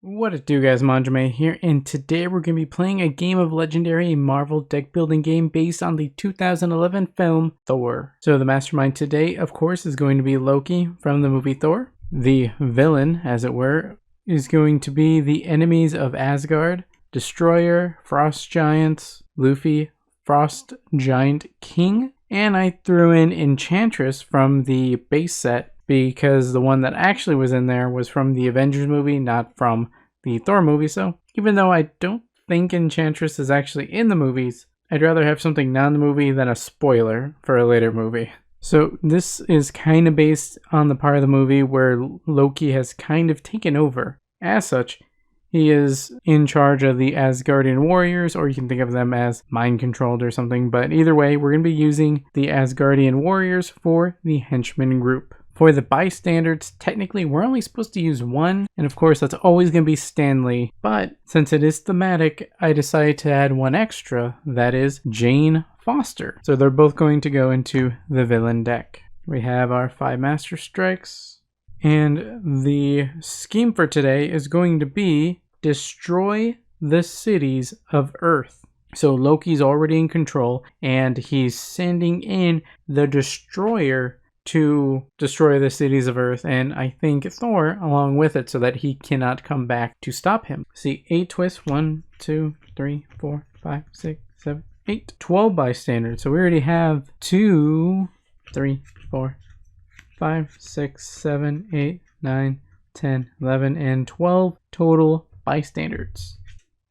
What it do, guys? Manjoume here, and today we're going to be playing a game of Legendary, a Marvel deck building game based on the 2011 film Thor. So the mastermind today, of course, is going to be Loki from the movie Thor. The villain, as it were, is going to be the enemies of Asgard, Destroyer, Frost Giants, Luffy, Frost Giant King, and I threw in Enchantress from the base set because the one that actually was in there was from the Avengers movie, not from the Thor movie. So even though I don't think Enchantress is actually in the movies, I'd rather have something not in the movie than a spoiler for a later movie. So this is kind of based on the part of the movie where Loki has kind of taken over. As such, he is in charge of the Asgardian warriors, or you can think of them as mind-controlled or something. But either way, we're going to be using the Asgardian warriors for the henchman group. For the bystanders, technically we're only supposed to use one, and of course that's always going to be Stanley, but since it is thematic, I decided to add one extra, that is Jane Foster. So they're both going to go into the villain deck. We have our 5 Master Strikes, and the scheme for today is going to be destroy the cities of Earth. So Loki's already in control, and he's sending in the Destroyer to destroy the cities of Earth, and I think Thor along with it so that he cannot come back to stop him. See, 8 twists, 1, 2, 3, 4, 5, 6, 7, 8, 12 bystanders. So we already have 2, 3, 4, 5, 6, 7, 8, 9, 10, 11, and 12 total bystanders.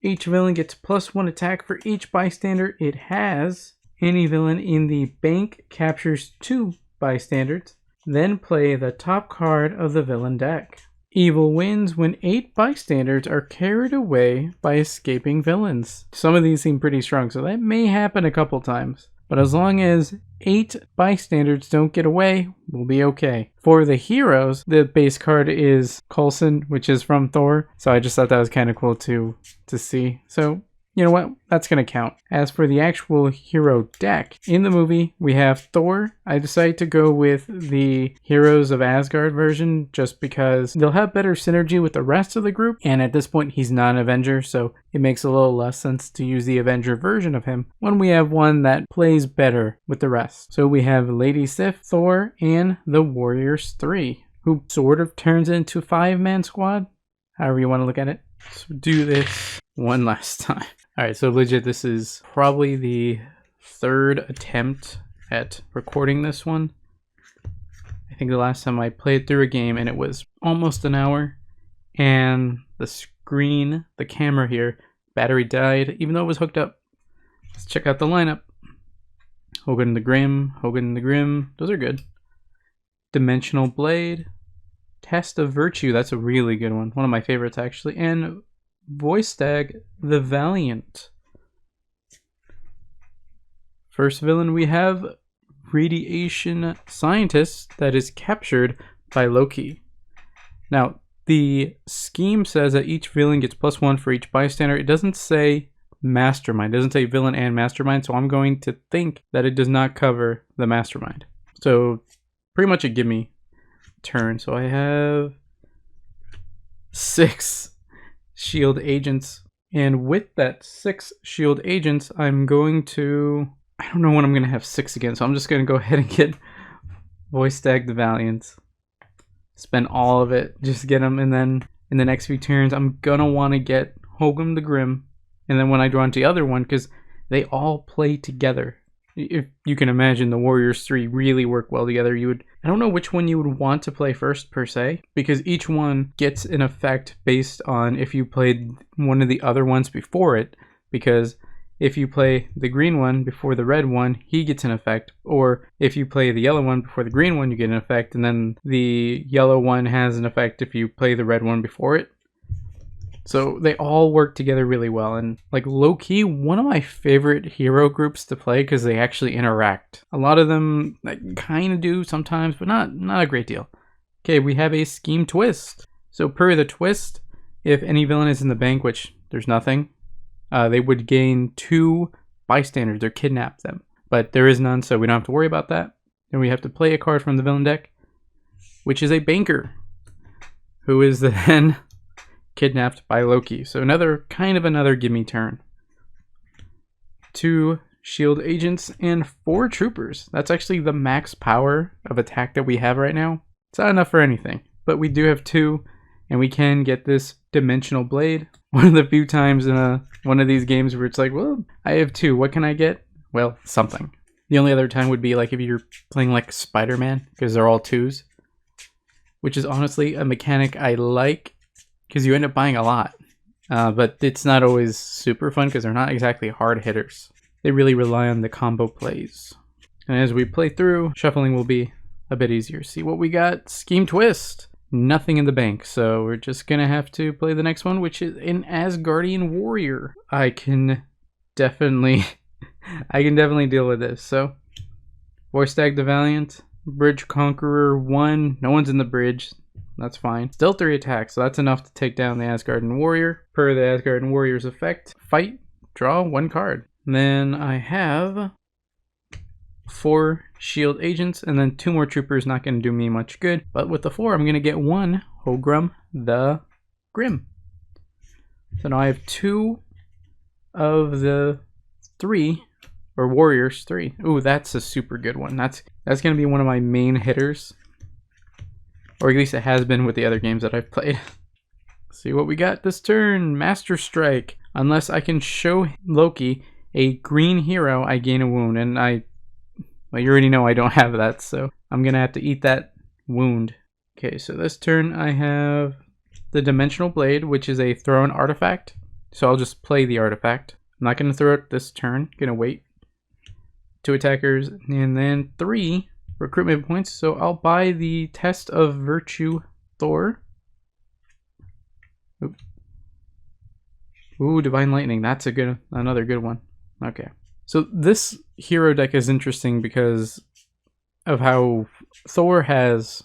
Each villain gets +1 attack for each bystander it has. Any villain in the bank captures 2 bystanders, then play the top card of the villain deck. Evil wins when 8 bystanders are carried away by escaping villains. Some of these seem pretty strong, so that may happen a couple times. But as long as 8 bystanders don't get away, we'll be okay. For the heroes, the base card is Coulson, which is from Thor, so I just thought that was kind of cool to see. So you know what? That's going to count. As for the actual hero deck, in the movie, we have Thor. I decided to go with the Heroes of Asgard version just because they'll have better synergy with the rest of the group. And at this point, he's not an Avenger, so it makes a little less sense to use the Avenger version of him when we have one that plays better with the rest. So we have Lady Sif, Thor, and the Warriors 3, who sort of turns into a 5-man squad, however you want to look at it. So do this one last time. Alright, so legit, this is probably the 3rd attempt at recording this one. I think the last time I played through a game and it was almost an hour, and the screen, the camera here, battery died, even though it was hooked up. Let's check out the lineup. Hogan the Grim, those are good. Dimensional Blade, Test of Virtue, that's a really good one of my favorites actually, and Voistag the Valiant. First villain, we have Radiation Scientist that is captured by Loki. Now, the scheme says that each villain gets +1 for each bystander. It doesn't say mastermind. It doesn't say villain and mastermind, so I'm going to think that it does not cover the mastermind. So pretty much a gimme turn. So I have 6 shield agents, and with that 6 shield agents, I'm going to, I don't know when I'm going to have 6 again, so I'm just going to go ahead and get Voistag the Valiant, spend all of it, just get him, and then in the next few turns I'm going to want to get Hogan the Grim, and then when I draw into the other one, because they all play together. If you can imagine, the Warriors 3 really work well together. I don't know which one you would want to play first per se, because each one gets an effect based on if you played one of the other ones before it, because if you play the green one before the red one, he gets an effect, or if you play the yellow one before the green one, you get an effect, and then the yellow one has an effect if you play the red one before it. So they all work together really well, and like low-key, one of my favorite hero groups to play because they actually interact. A lot of them kind of do sometimes, but not a great deal. Okay, we have a scheme twist. So per the twist, if any villain is in the bank, which there's nothing, they would gain 2 bystanders or kidnap them. But there is none, so we don't have to worry about that. Then we have to play a card from the villain deck, which is a banker, who is then kidnapped by Loki. So another gimme turn. 2 shield agents and 4 troopers. That's actually the max power of attack that we have right now. It's not enough for anything, but we do have 2, and we can get this dimensional blade. One of the few times in one of these games where it's like, well, I have 2, what can I get? Well, something. The only other time would be like if you're playing like Spider-Man, because they're all 2s, which is honestly a mechanic I like, because you end up buying a lot. But it's not always super fun because they're not exactly hard hitters. They really rely on the combo plays. And as we play through, shuffling will be a bit easier. See what we got? Scheme Twist. Nothing in the bank, so we're just gonna have to play the next one, which is an Asgardian Warrior. I can definitely deal with this. So, Voice Tag the Valiant, Bridge Conqueror 1. No one's in the bridge. That's fine. Still 3 attacks, so that's enough to take down the Asgardian Warrior. Per the Asgardian Warrior's effect, fight, draw 1 card. And then I have 4 shield agents, and then 2 more troopers. Not going to do me much good. But with the 4, I'm going to get 1 Hogrum the Grim. So now I have 2 of the 3, or Warriors 3. Ooh, that's a super good one. That's going to be one of my main hitters. Or at least it has been with the other games that I've played. See what we got this turn. Master Strike. Unless I can show Loki a green hero, I gain a wound. And well, you already know I don't have that, so I'm going to have to eat that wound. Okay, so this turn I have the Dimensional Blade, which is a thrown artifact. So I'll just play the artifact. I'm not going to throw it this turn. Going to wait. 2 attackers, and then 3 recruitment points. So I'll buy the Test of Virtue Thor. Ooh, Divine Lightning. That's another good one. Okay. So this hero deck is interesting because of how Thor has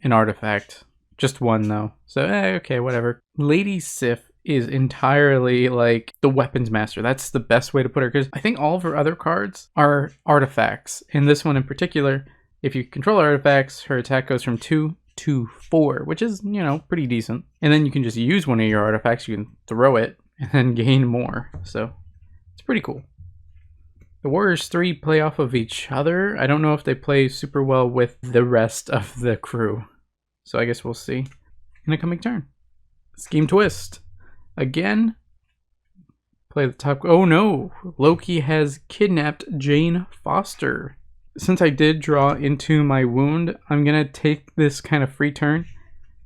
an artifact. Just 1 though. So okay, whatever. Lady Sif is entirely like the weapons master. That's the best way to put her, because I think all of her other cards are artifacts. In this one in particular, if you control artifacts, her attack goes from 2 to 4, which is, you know, pretty decent. And then you can just use one of your artifacts, you can throw it, and then gain more. So it's pretty cool. The Warriors 3 play off of each other. I don't know if they play super well with the rest of the crew. So I guess we'll see in a coming turn. Scheme Twist. Again, play the top. Oh no, Loki has kidnapped Jane Foster. Since I did draw into my wound, I'm going to take this kind of free turn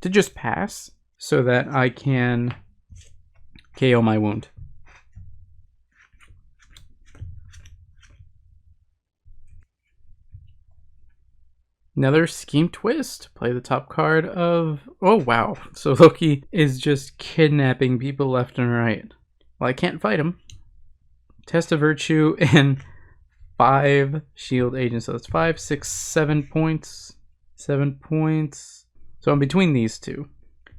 to just pass so that I can KO my wound. Another Scheme Twist. Play the top card of... Oh, wow. So Loki is just kidnapping people left and right. Well, I can't fight him. Test of Virtue and 5 shield agents. So that's 5, 6, 7 points. 7 points. So I'm between these 2. I'm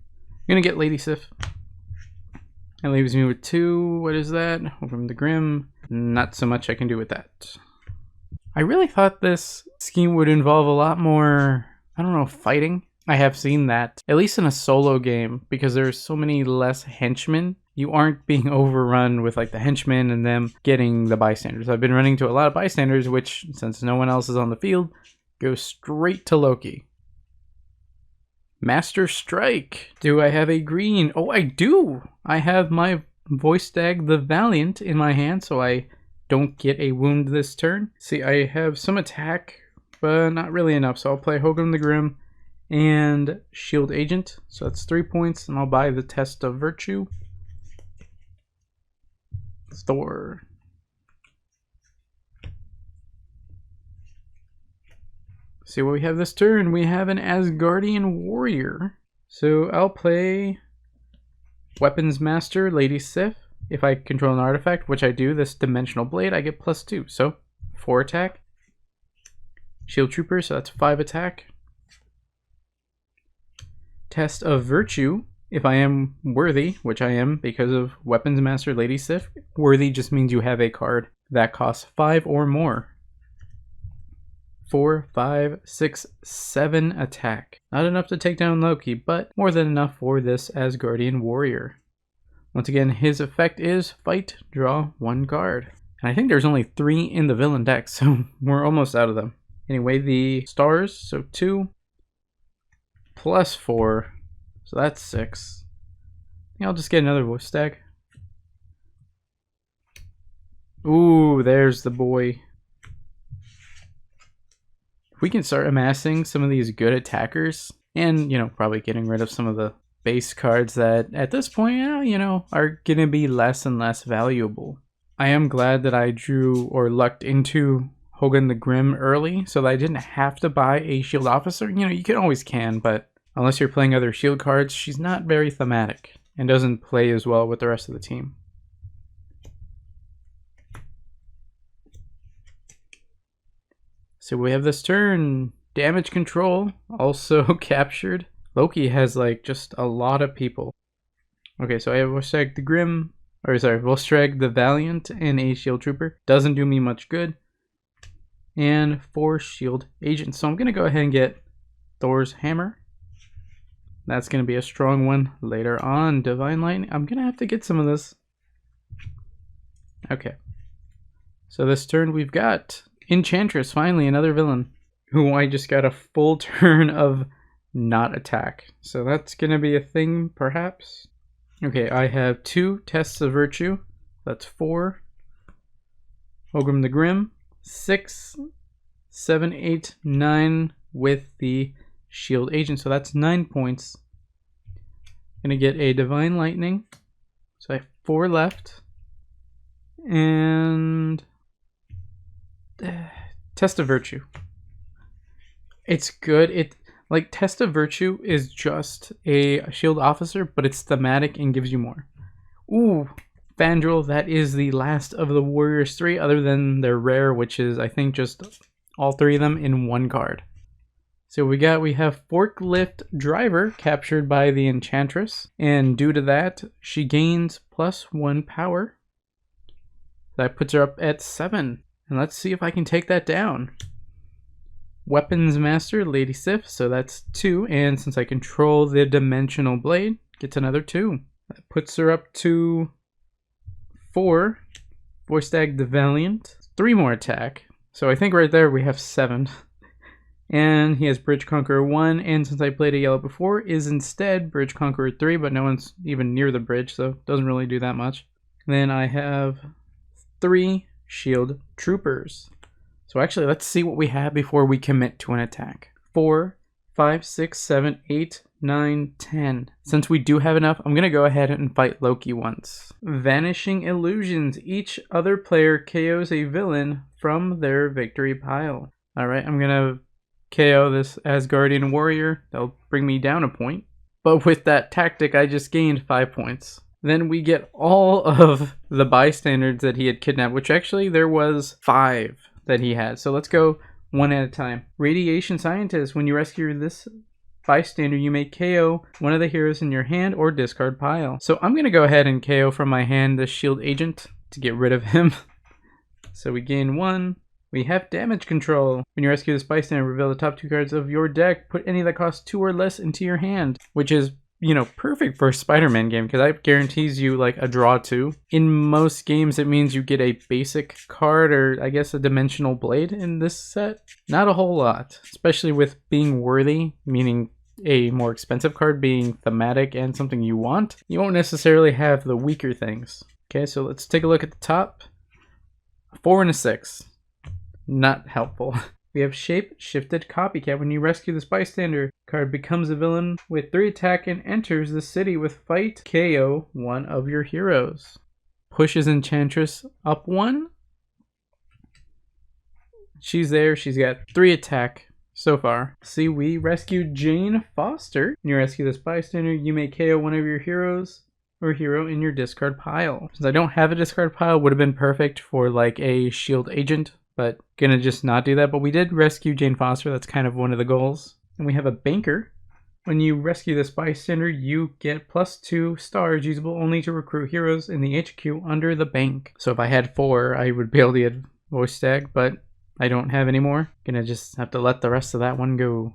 going to get Lady Sif. That leaves me with 2. What is that? From the Grim. Not so much I can do with that. I really thought this scheme would involve a lot more, I don't know, fighting. I have seen that, at least in a solo game, because there's so many less henchmen. You aren't being overrun with like the henchmen and them getting the bystanders. I've been running to a lot of bystanders, which, since no one else is on the field, goes straight to Loki. Master Strike. Do I have a green? Oh, I do! I have my Voice Tag the Valiant in my hand, so I don't get a wound this turn. See, I have some attack, but not really enough. So I'll play Hogum the Grim and Shield Agent. So that's 3 points, and I'll buy the Test of Virtue. Thor. See what we have this turn. We have an Asgardian Warrior. So I'll play Weapons Master, Lady Sif. If I control an artifact, which I do, this Dimensional Blade, I get +2. So 4 attack. Shield Trooper, so that's 5 attack. Test of Virtue. If I am worthy, which I am because of Weapons Master Lady Sif, worthy just means you have a card that costs 5 or more. 4, 5, 6, 7 attack. Not enough to take down Loki, but more than enough for this Asgardian warrior. Once again, his effect is fight, draw 1 card. And I think there's only 3 in the villain deck, so we're almost out of them. Anyway, the stars, so 2 plus 4, so that's 6. I think I'll just get another wolf stag. Ooh, there's the boy. If we can start amassing some of these good attackers, and, you know, probably getting rid of some of the base cards that at this point, you know, are going to be less and less valuable. I am glad that I drew or lucked into Hogan the Grim early so that I didn't have to buy a shield officer. You know, you always can, but unless you're playing other shield cards, she's not very thematic and doesn't play as well with the rest of the team. So we have this turn, damage control, also captured. Loki has like just a lot of people. Okay, so I have Volstagg the Grim, or sorry, Volstagg the Valiant and a shield trooper. Doesn't do me much good. And 4 shield agents. So I'm gonna go ahead and get Thor's hammer. That's gonna be a strong one later on. Divine Lightning. I'm gonna have to get some of this. Okay. So this turn we've got Enchantress, finally another villain, who I just got a full turn of not attack. So that's gonna be a thing, perhaps. Okay, I have 2 tests of virtue. That's 4. Ogrim the Grim. 6, 7, 8, 9 with the shield agent. So that's 9 points. Gonna get a Divine Lightning. So I have 4 left. And Test of Virtue. It's good. Like, Test of Virtue is just a shield officer, but it's thematic and gives you more. Ooh, Fandral, that is the last of the Warriors 3, other than their rare, which is, I think, just all 3 of them in 1 card. So we have Forklift Driver, captured by the Enchantress, and due to that, she gains +1 power. That puts her up at 7, and let's see if I can take that down. Weapons Master, Lady Sif, so that's 2, and since I control the Dimensional Blade, gets another 2. That puts her up to 4. Volstagg the Valiant, 3 more attack, so I think right there we have 7. And he has Bridge Conqueror 1, and since I played a yellow before, is instead Bridge Conqueror 3, but no one's even near the bridge, so it doesn't really do that much. Then I have 3 Shield Troopers. So actually, let's see what we have before we commit to an attack. 4, 5, 6, 7, 8, 9, 10. Since we do have enough, I'm going to go ahead and fight Loki once. Vanishing Illusions. Each other player KOs a villain from their victory pile. Alright, I'm going to KO this Asgardian warrior. That'll bring me down a point. But with that tactic, I just gained 5 points. Then we get all of the bystanders that he had kidnapped, which actually there was 5 that he had. So let's go one at a time. Radiation Scientist. When you rescue this bystander, you may KO one of the heroes in your hand or discard pile. So I'm going to go ahead and KO from my hand the shield agent to get rid of him. So we gain 1. We have damage control. When you rescue this bystander, reveal the top 2 cards of your deck. Put any that cost 2 or less into your hand, which is, you know, perfect for a Spider-Man game because that guarantees you like a draw 2. In most games, it means you get a basic card or I guess a Dimensional Blade in this set. Not a whole lot, especially with being worthy, meaning a more expensive card being thematic and something you want. You won't necessarily have the weaker things. Okay, so let's take a look at the top. 4 and a 6. Not helpful. We have Shape-Shifted Copycat. When you rescue this bystander, card becomes a villain with 3 attack and enters the city with fight, KO one of your heroes. Pushes Enchantress up 1. She's there. She's got 3 attack so far. See, we rescued Jane Foster. When you rescue this bystander, you may KO one of your heroes or hero in your discard pile. Since I don't have a discard pile, would have been perfect for like a shield agent, but gonna just not do that. But we did rescue Jane Foster. That's kind of one of the goals. And we have a Banker. When you rescue this bystander, you get +2 stars usable only to recruit heroes in the HQ under the bank. So if I had 4, I would be able to get Volstagg, but I don't have any more. Gonna just have to let the rest of that one go.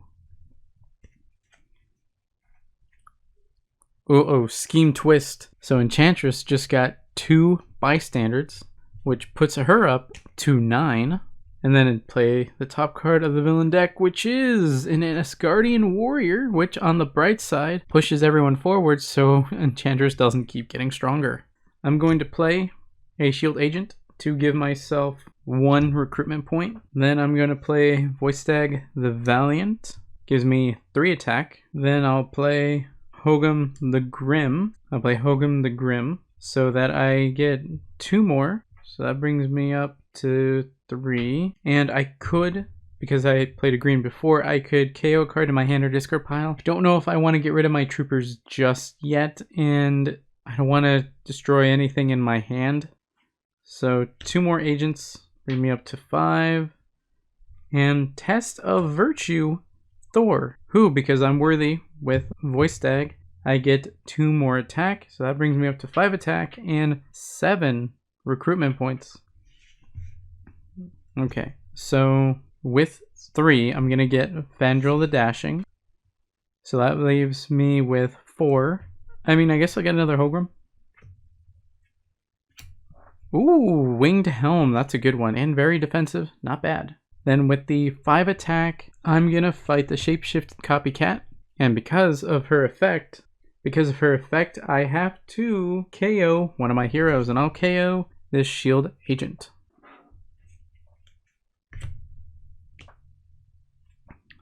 Oh, scheme twist. So Enchantress just got 2 bystanders, which puts her up to 9. And then play the top card of the villain deck, which is an Asgardian Warrior, which on the bright side pushes everyone forward so Enchantress doesn't keep getting stronger. I'm going to play a Shield Agent to give myself 1 recruitment point. Then I'm going to play Voice Tag the Valiant, gives me 3 attack. Then I'll play Hogum the Grim. I'll play Hogum the Grim so that I get 2 more. So that brings me up to 3. And I could, because I played a green before, I could KO a card in my hand or discard pile. I don't know if I want to get rid of my troopers just yet, and I don't want to destroy anything in my hand. So 2 more agents bring me up to 5. And Test of Virtue, Thor, who, because I'm worthy with Voice Tag, I get 2 more attack. So that brings me up to 5 attack and 7 recruitment points. Okay, so with 3, I'm going to get Vandrel the Dashing. So that leaves me with 4. I mean, I guess I'll get another Hogum. Ooh, Winged Helm, that's a good one. And very defensive, not bad. Then with the 5 attack, I'm going to fight the Shapeshifted Copycat. And because of her effect, I have to KO one of my heroes. And I'll KO this Shield Agent.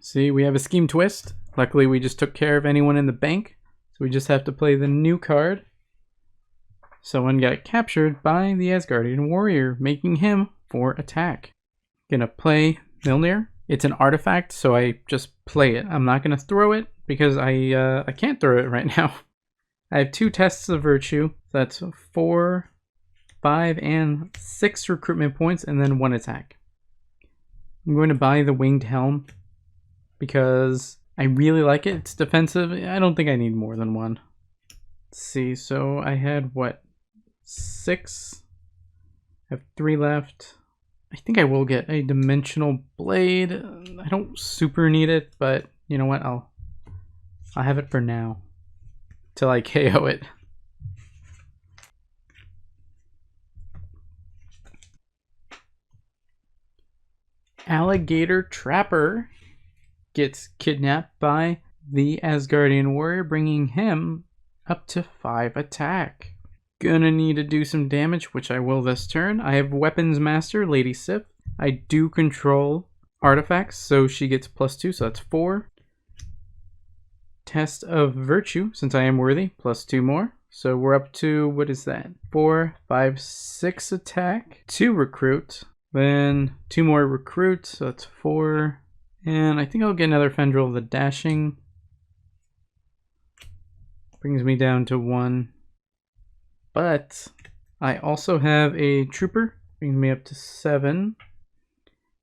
See, we have a scheme twist. Luckily, we just took care of anyone in the bank. So we just have to play the new card. Someone got captured by the Asgardian Warrior, making him 4 attack. Gonna play Milnir. It's an artifact, so I just play it. I'm not gonna throw it because I can't throw it right now. I have 2 tests of virtue. So that's 4, 5, and 6 recruitment points, and then 1 attack. I'm going to buy the Winged Helm because I really like it. It's defensive. I don't think I need more than 1. Let's see, so I had what? 6. I have 3 left. I think I will get a Dimensional Blade. I don't super need it, but you know what? I'll have it for now till I KO it. Alligator Trapper gets kidnapped by the Asgardian Warrior, bringing him up to 5 attack. Gonna need to do some damage, which I will this turn. I have Weapons Master, Lady Sif. I do control artifacts, so she gets +2, so that's 4. Test of Virtue, since I am worthy, +2 more. So we're up to, what is that? 4, 5, 6 attack, 2 recruit, then 2 more recruit, so that's 4. And I think I'll get another Fendril the Dashing. Brings me down to 1. But I also have a Trooper, brings me up to 7.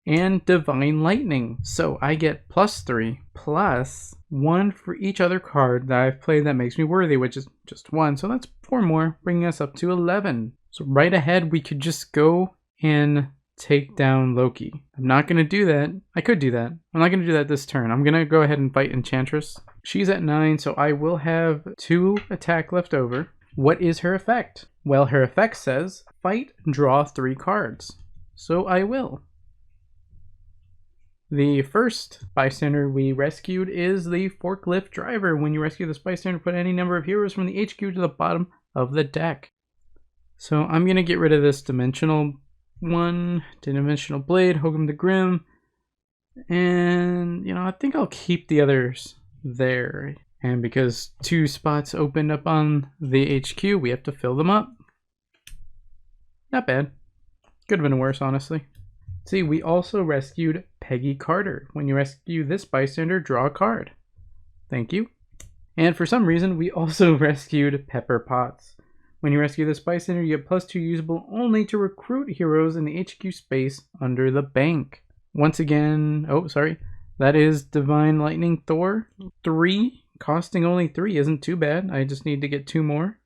And Divine Lightning. So I get +3 plus 1 for each other card that I've played that makes me worthy, which is just 1. So that's 4 more, bringing us up to 11. So right ahead, we could just go and take down Loki. I'm not going to do that. I could do that. I'm not going to do that this turn. I'm going to go ahead and fight Enchantress. She's at 9, so I will have 2 attack left over. What is her effect? Well, her effect says, fight, draw 3 cards. So I will. The first bystander we rescued is the Forklift Driver. When you rescue this bystander, put any number of heroes from the HQ to the bottom of the deck. So I'm going to get rid of this Dimensional Dimensional Blade, Hogum the Grim, and I think I'll keep the others there. And because 2 spots opened up on the HQ, we have to fill them up. Not bad. Could have been worse, honestly. See, we also rescued Peggy Carter. When you rescue this bystander, draw a card. Thank you. And for some reason, we also rescued Pepper Potts. When you rescue this bystander, you get +2 usable only to recruit heroes in the HQ space under the bank. Once again, that is Divine Lightning Thor. 3, costing only 3 isn't too bad. I just need to get 2 more,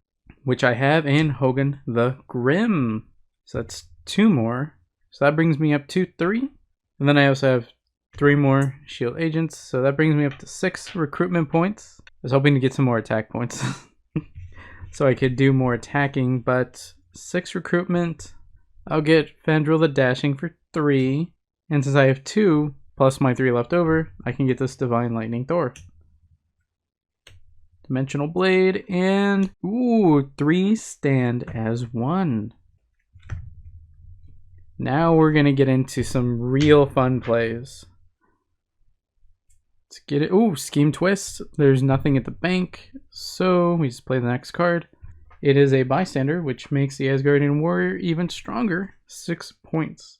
which I have, and Hogum the Grim. So that's 2 more. So that brings me up to 3. And then I also have 3 more shield agents, so that brings me up to 6 recruitment points. I was hoping to get some more attack points so I could do more attacking, but 6 recruitment. I'll get Fandral the Dashing for 3, and since I have 2 plus my 3 left over, I can get this Divine Lightning Thor. Dimensional Blade, and ooh, 3 stand as 1. Now we're gonna get into some real fun plays. Let's get it. Ooh, Scheme Twist. There's nothing at the bank, so we just play the next card. It is a bystander, which makes the Asgardian Warrior even stronger. 6 points.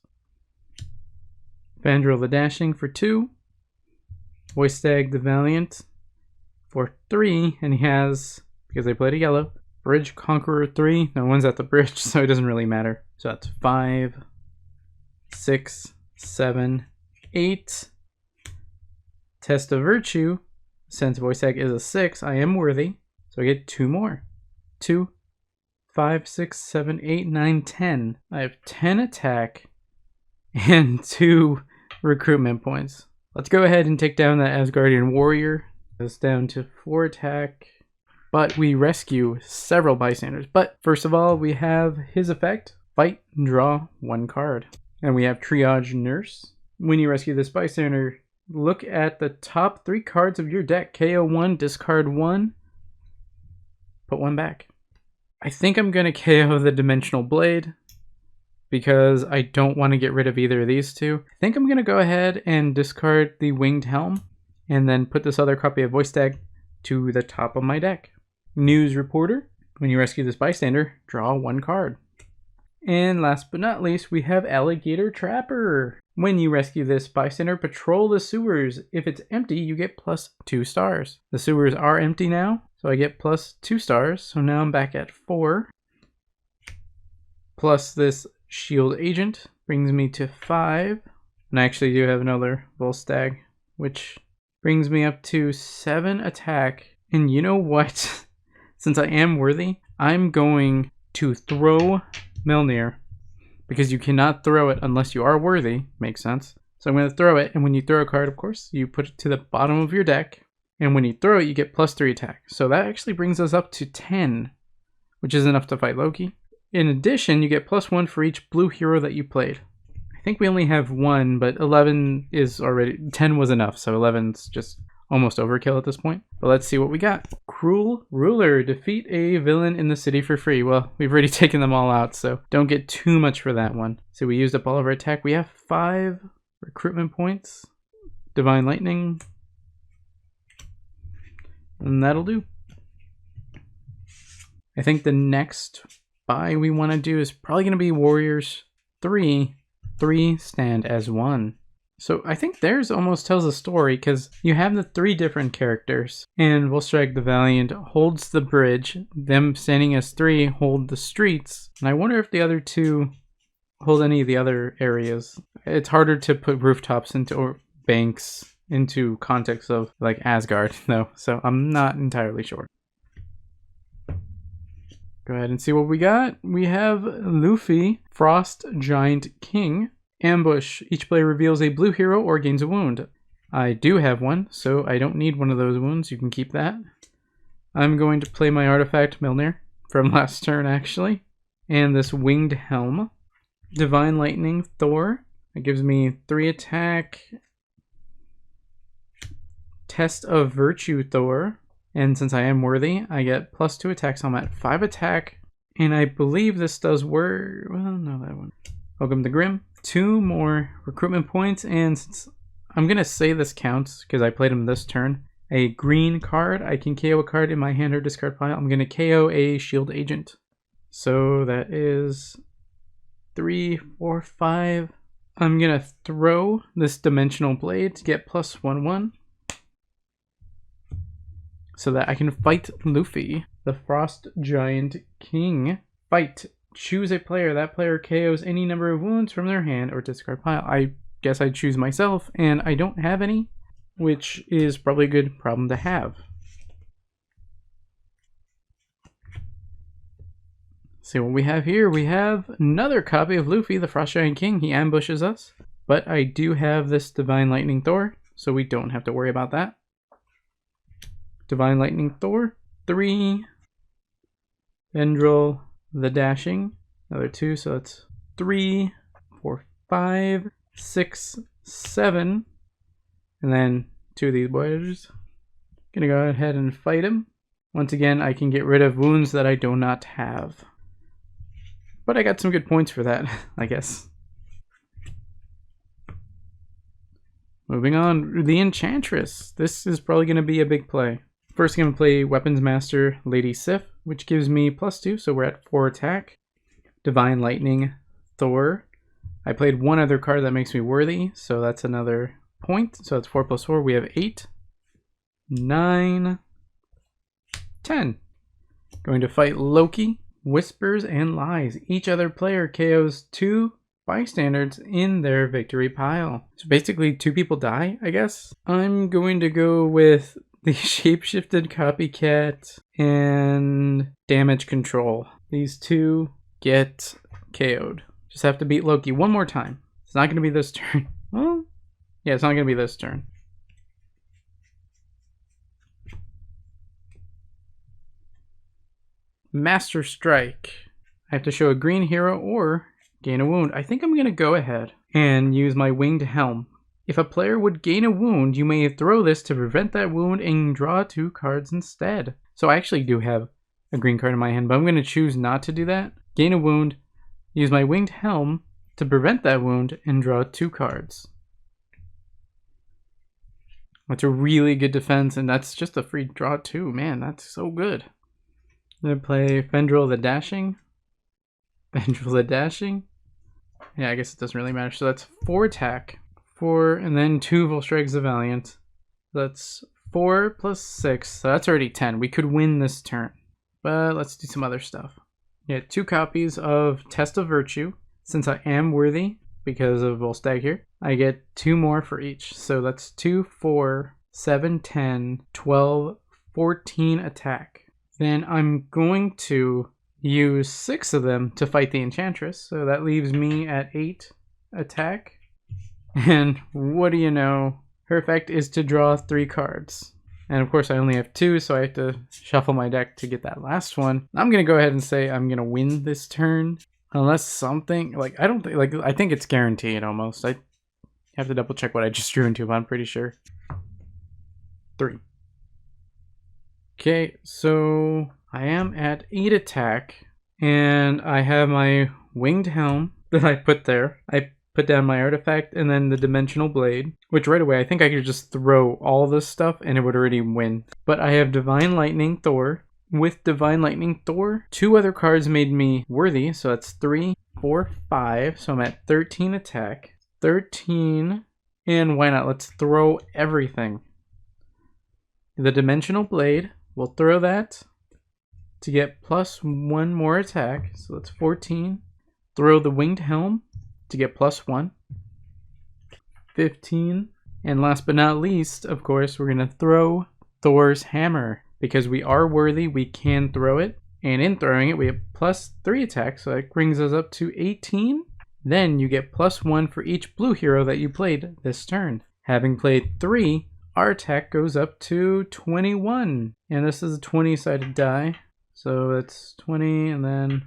Fandral the Dashing for 2. Voice Tag the Valiant for 3, and he has, because they played a yellow, Bridge Conqueror 3. No one's at the bridge, so it doesn't really matter. So that's 5, 6, 7, 8. Test of Virtue. Since Voice Tag is a 6, I am worthy, so I get 2 more. 2, 5, 6, 7, 8, 9, 10. I have 10 attack and 2 recruitment points. Let's go ahead and take down that Asgardian Warrior. It's down to 4 attack, but we rescue several bystanders. But first of all, we have his effect, fight and draw 1 card. And we have Triage Nurse. When you rescue this bystander, look at the top 3 cards of your deck. KO 1, discard 1, put 1 back. I think I'm going to KO the Dimensional Blade because I don't want to get rid of either of these 2. I think I'm going to go ahead and discard the Winged Helm and then put this other copy of Voice Tag to the top of my deck. News Reporter. When you rescue this bystander, draw 1 card. And last but not least, we have Alligator Trapper. When you rescue this bystander, patrol the sewers. If it's empty, you get plus 2 stars. The sewers are empty now, so I get plus 2 stars. So now I'm back at 4. Plus this shield agent brings me to 5. And I actually do have another Volstagg, which brings me up to 7 attack. And you know what? Since I am worthy, I'm going to throw Mjolnir, because you cannot throw it unless you are worthy. Makes sense. So I'm going to throw it, and when you throw a card, of course, you put it to the bottom of your deck, and when you throw it, you get plus 3 attack. So that actually brings us up to 10, which is enough to fight Loki. In addition, you get plus 1 for each blue hero that you played. I think we only have 1, but 11 is already... 10 was enough, so 11's just almost overkill at this point. But let's see what we got. Cruel Ruler. Defeat a villain in the city for free. Well, we've already taken them all out, so don't get too much for that one. So we used up all of our attack. We have 5 recruitment points. Divine Lightning. And that'll do. I think the next buy we want to do is probably going to be Warriors 3. 3 stand as 1. So I think theirs almost tells a story, because you have the 3 different characters, and Volstagg the Valiant holds the bridge, them standing as 3 hold the streets, and I wonder if the other 2 hold any of the other areas. It's harder to put rooftops into or banks into context of like Asgard though, so I'm not entirely sure. Go ahead and see what we got. We have Luffy, Frost Giant King. Ambush. Each player reveals a blue hero or gains a wound. I do have one, so I don't need one of those wounds. You can keep that. I'm going to play my artifact Mjolnir from last turn, actually. And this Winged Helm. Divine Lightning Thor. It gives me 3 attack. Test of Virtue Thor. And since I am worthy, I get plus 2 attack, so I'm at 5 attack. And I believe this does work. Well, no, that one. Welcome to Grim. 2 more recruitment points, and since I'm gonna say this counts because I played him this turn. A green card, I can KO a card in my hand or discard pile. I'm gonna KO a shield agent. So that is 3, 4, 5. I'm gonna throw this Dimensional Blade to get plus 1/1. So that I can fight Luffy, the Frost Giant King. Fight. Choose a player. That player KOs any number of wounds from their hand or discard pile. I guess I choose myself, and I don't have any, which is probably a good problem to have. See what we have here. We have another copy of Luffy, the Frost Giant King. He ambushes us. But I do have this Divine Lightning Thor, so we don't have to worry about that. Divine Lightning Thor, 3. Vendril the Dashing, another 2, so that's 3, 4, 5, 6, 7. And then 2 of these boys. Gonna go ahead and fight him. Once again, I can get rid of wounds that I do not have. But I got some good points for that, I guess. Moving on, the Enchantress. This is probably going to be a big play. First, I'm going to play Weapons Master Lady Sif, which gives me +2, so we're at 4 attack. Divine Lightning Thor. I played one other card that makes me worthy, so that's another point. So that's 4 + 4. We have 8, 9, 10. Going to fight Loki, Whispers, and Lies. Each other player KOs 2 bystanders in their victory pile. So basically 2 people die, I guess. I'm going to go with the Shapeshifted Copycat and Damage Control. These 2 get KO'd. Just have to beat Loki one more time. It's not going to be this turn. Well, yeah, it's not going to be this turn. Master Strike. I have to show a green hero or gain a wound. I think I'm going to go ahead and use my Winged Helm. If a player would gain a wound, you may throw this to prevent that wound and draw 2 cards instead. So I actually do have a green card in my hand, but I'm going to choose not to do that. Gain a wound, use my Winged Helm to prevent that wound and draw 2 cards. That's a really good defense, and that's just a free draw too. Man, that's so good. I'm going to play Vendril the Dashing. Vendril the Dashing. Yeah, I guess it doesn't really matter. So that's 4 attack, 4, and then 2 Volstrikes the Valiant. That's 4 + 6, so that's already 10. We could win this turn, but let's do some other stuff. Yeah, 2 copies of Test of Virtue. Since I am worthy because of Volstagg here, I get 2 more for each. So that's 2, 4, 7, 10, 12, 14 attack. Then I'm going to use 6 of them to fight the Enchantress, so that leaves me at 8 attack. And what do you know? Her effect is to draw 3 cards. And of course I only have 2, so I have to shuffle my deck to get that last one. I'm gonna go ahead and say I'm gonna win this turn. Unless something, like, I don't think, like, I think it's guaranteed almost. I have to double check what I just drew into, but I'm pretty sure. 3. Okay, so I am at 8 attack, and I have my Winged Helm that I put there. I put down my artifact and then the Dimensional Blade, which right away I think I could just throw all this stuff and it would already win. But I have Divine Lightning Thor. With Divine Lightning Thor, 2 other cards made me worthy, so that's 3, 4, 5, so I'm at 13 attack. 13, and why not? Let's throw everything. The Dimensional Blade, we'll throw that to get +1 more attack, so that's 14. Throw the Winged Helm to get +1. 15. And last but not least, of course, we're going to throw Thor's Hammer. Because we are worthy, we can throw it. And in throwing it, we have +3 attack, so that brings us up to 18. Then you get +1 for each blue hero that you played this turn. Having played 3, our attack goes up to 21. And this is a 20-sided die. So it's 20 and then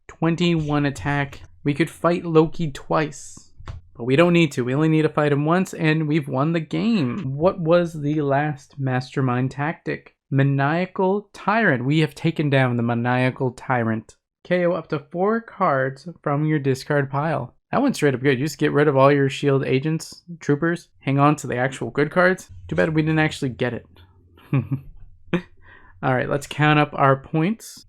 21 attack. We could fight Loki twice. But we don't need to. We only need to fight him once, and we've won the game. What was the last mastermind tactic? Maniacal Tyrant. We have taken down the Maniacal Tyrant. KO up to 4 cards from your discard pile. That went straight up good. You just get rid of all your shield agents, troopers, hang on to the actual good cards. Too bad we didn't actually get it. Alright, let's count up our points.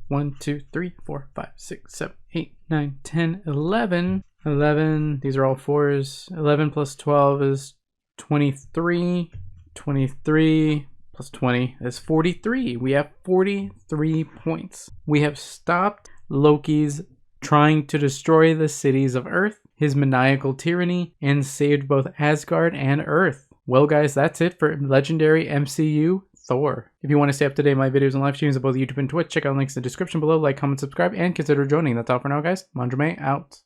1, 2, 3, 4, 5, 6, 7, 8, 9, 10, 11. 11, these are all 4s. 11 + 12 is 23. 23 + 20 is 43. We have 43 points. We have stopped Loki's trying to destroy the cities of Earth, his maniacal tyranny, and saved both Asgard and Earth. Well guys, that's it for Legendary MCU Thor. If you want to stay up to date with my videos and live streams on both YouTube and Twitch, check out links in the description below, like, comment, subscribe, and consider joining. That's all for now guys. Manjoume out.